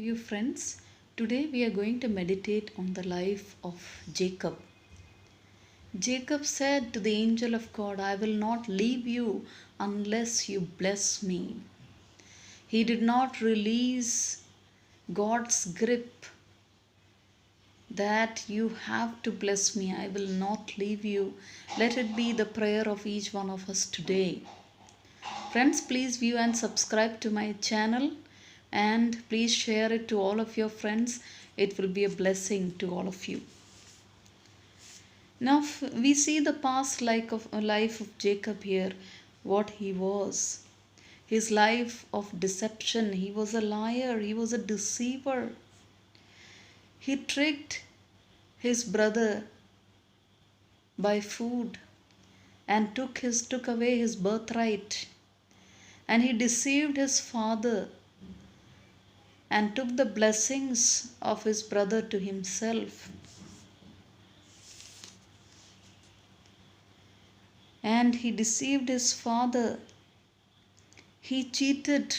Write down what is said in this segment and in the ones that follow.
to you, friends. Today we are going to meditate on the life of Jacob. Jacob said to the angel of God, I will not leave you unless you bless me. He did not release God's grip that you have to bless me. I will not leave you. Let it be the prayer of each one of us today. Friends, please view and subscribe to my channel and please share it to all of your friends. It will be a blessing to all of you. Now we see the past life of Jacob here, what he was. His life of deception. He was a liar, he was a deceiver. He tricked his brother by food and took away his birthright. And he deceived his father and took the blessings of his brother to himself. And he deceived his father. He cheated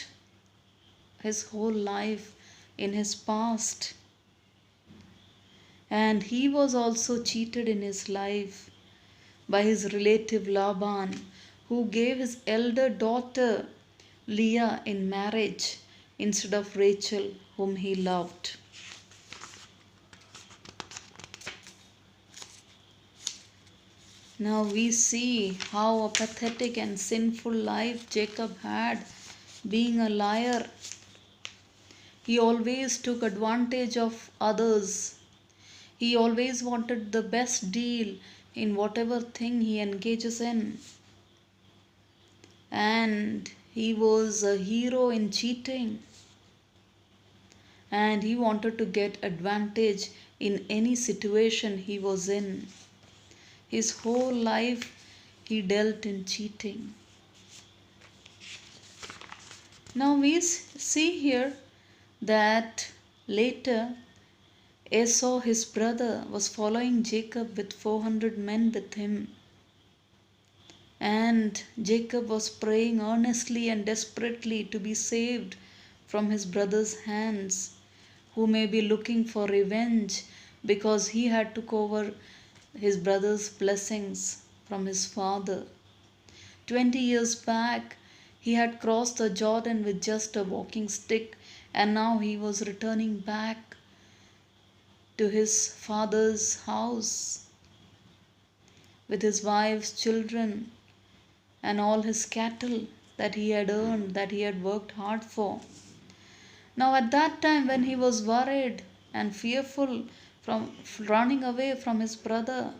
his whole life in his past. And he was also cheated in his life by his relative Laban, who gave his elder daughter Leah in marriage instead of Rachel, whom he loved. Now we see how a pathetic and sinful life Jacob had, being a liar. He always took advantage of others. He always wanted the best deal in whatever thing he engages in. And he was a hero in cheating. And he wanted to get advantage in any situation he was in. His whole life he dealt in cheating. Now we see here that later Esau, his brother, was following Jacob with 400 men with him. And Jacob was praying earnestly and desperately to be saved from his brother's hands, who may be looking for revenge because he had took over his brother's blessings from his father. 20 years back, he had crossed the Jordan with just a walking stick, and now he was returning back to his father's house with his wife's children and all his cattle that he had earned, that he had worked hard for. Now, at that time, when he was worried and fearful from running away from his brother,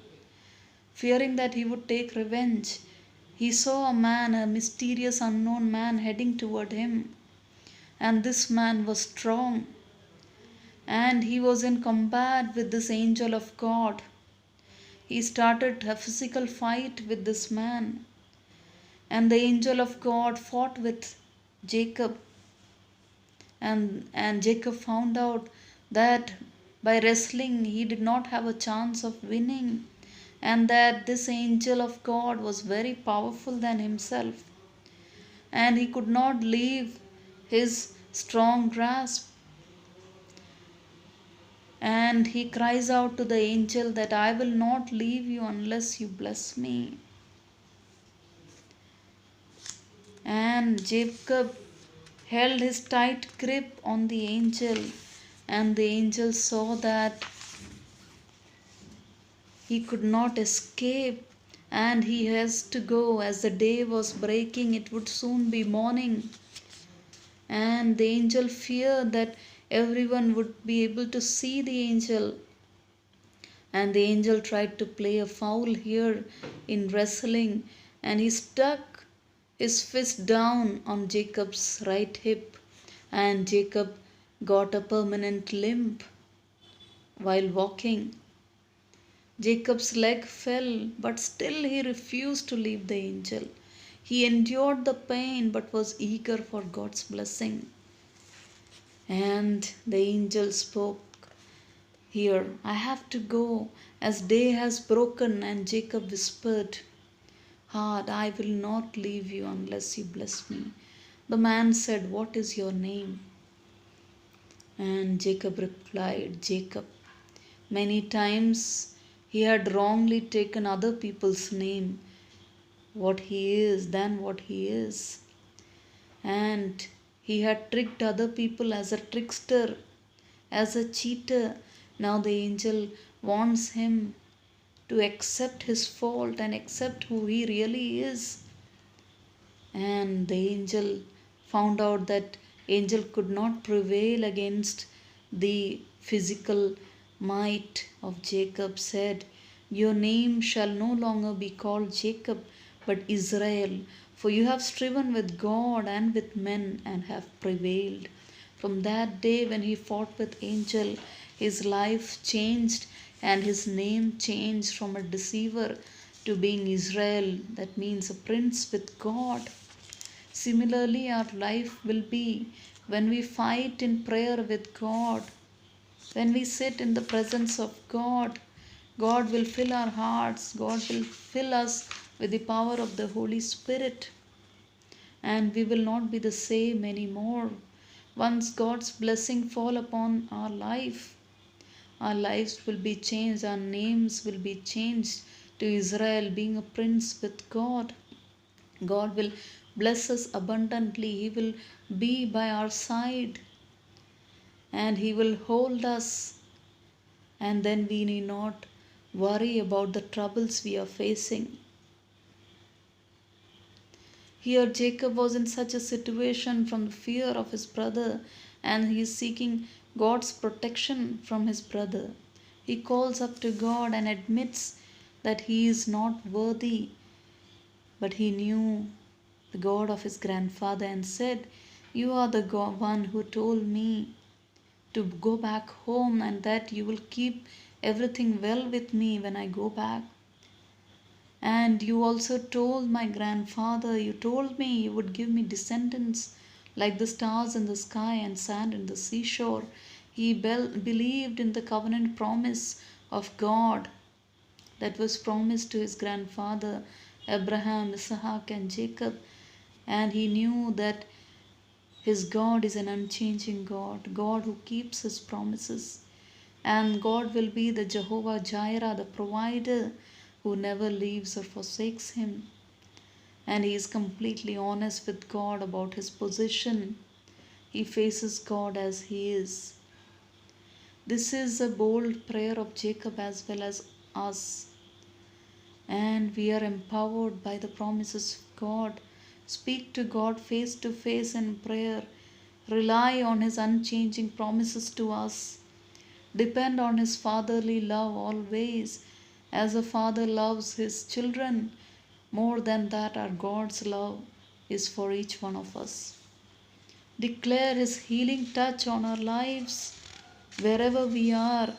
fearing that he would take revenge, he saw a man, a mysterious unknown man, heading toward him. And this man was strong. And he was in combat with this angel of God. He started a physical fight with this man. And the angel of God fought with Jacob. And Jacob found out that by wrestling he did not have a chance of winning, and that this angel of God was very powerful than himself, and he could not leave his strong grasp. And he cries out to the angel that I will not leave you unless you bless me. And Jacob held his tight grip on the angel, and the angel saw that he could not escape, and he has to go. As the day was breaking, it would soon be morning. And the angel feared that everyone would be able to see the angel. And the angel tried to play a foul here in wrestling, and he stuck his fist down on Jacob's right hip, and Jacob got a permanent limp while walking. Jacob's leg fell, but still he refused to leave the angel. He endured the pain but was eager for God's blessing. And the angel spoke here, I have to go as day has broken. And Jacob whispered hard, I will not leave you unless you bless me. The man said, what is your name? And Jacob replied, Jacob, many times he had wrongly taken other people's name, what he is, than what he is. And he had tricked other people as a trickster, as a cheater. Now the angel wants him to accept his fault and accept who he really is. And the angel found out that angel could not prevail against the physical might of Jacob. Said, your name shall no longer be called Jacob but Israel, for you have striven with God and with men and have prevailed. From that day when he fought with angel, his life changed and his name changed from a deceiver to being Israel, that means a prince with God. Similarly, our life will be when we fight in prayer with God, when we sit in the presence of God. God will fill our hearts, God will fill us with the power of the Holy Spirit, and we will not be the same anymore. Once God's blessing fall upon our lives will be changed, our names will be changed to Israel, being a prince with God. God will bless us abundantly. He will be by our side and He will hold us, and then we need not worry about the troubles we are facing. Here, Jacob was in such a situation from the fear of his brother, and he is seeking God's protection from his brother. He calls up to God and admits that he is not worthy, but he knew the God of his grandfather and said, you are the one who told me to go back home and that you will keep everything well with me when I go back. And you also told my grandfather, you told me you would give me descendants like the stars in the sky and sand in the seashore. He believed in the covenant promise of God that was promised to his grandfather Abraham, Isaac, and Jacob. And he knew that his God is an unchanging God, God who keeps his promises. And God will be the Jehovah Jireh, the provider who never leaves or forsakes him. And he is completely honest with God about his position. He faces God as he is. This is a bold prayer of Jacob as well as us. And we are empowered by the promises of God. Speak to God face to face in prayer. Rely on His unchanging promises to us. Depend on His fatherly love always, as a father loves his children. More than that, our God's love is for each one of us. Declare His healing touch on our lives wherever we are.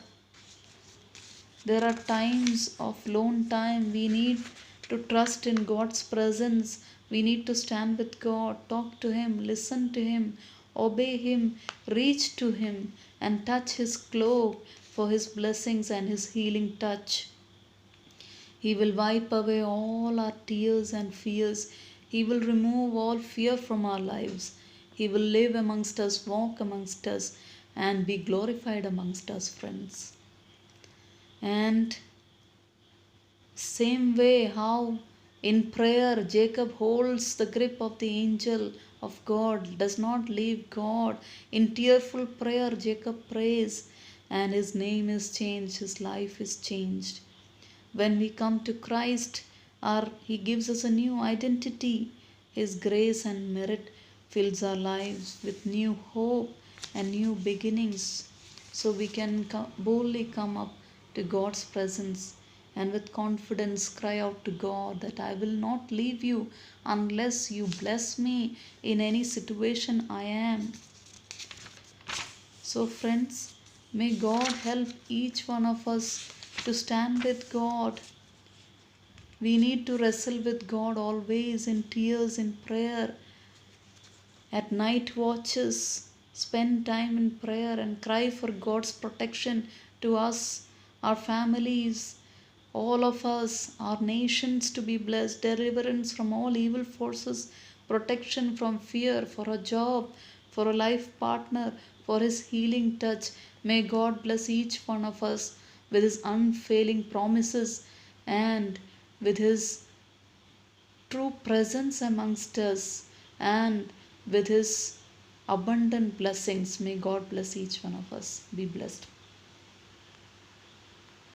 There are times of lone time. We need to trust in God's presence. We need to stand with God, talk to Him, listen to Him, obey Him, reach to Him, and touch His cloak for His blessings and His healing touch. He will wipe away all our tears and fears. He will remove all fear from our lives. He will live amongst us, walk amongst us, and be glorified amongst us, friends. And same way how in prayer Jacob holds the grip of the angel of God, does not leave God. In tearful prayer Jacob prays and his name is changed, his life is changed. When we come to Christ, He gives us a new identity. His grace and merit fills our lives with new hope and new beginnings. So we can boldly come up to God's presence and with confidence cry out to God that I will not leave you unless you bless me in any situation I am. So, friends, may God help each one of us to stand with God. We need to wrestle with God always in tears, in prayer, at night watches. Spend time in prayer and cry for God's protection to us, our families, all of us, our nations to be blessed, deliverance from all evil forces, protection from fear, for a job, for a life partner, for His healing touch. May God bless each one of us with His unfailing promises and with His true presence amongst us and with His abundant blessings. May God bless each one of us. Be blessed.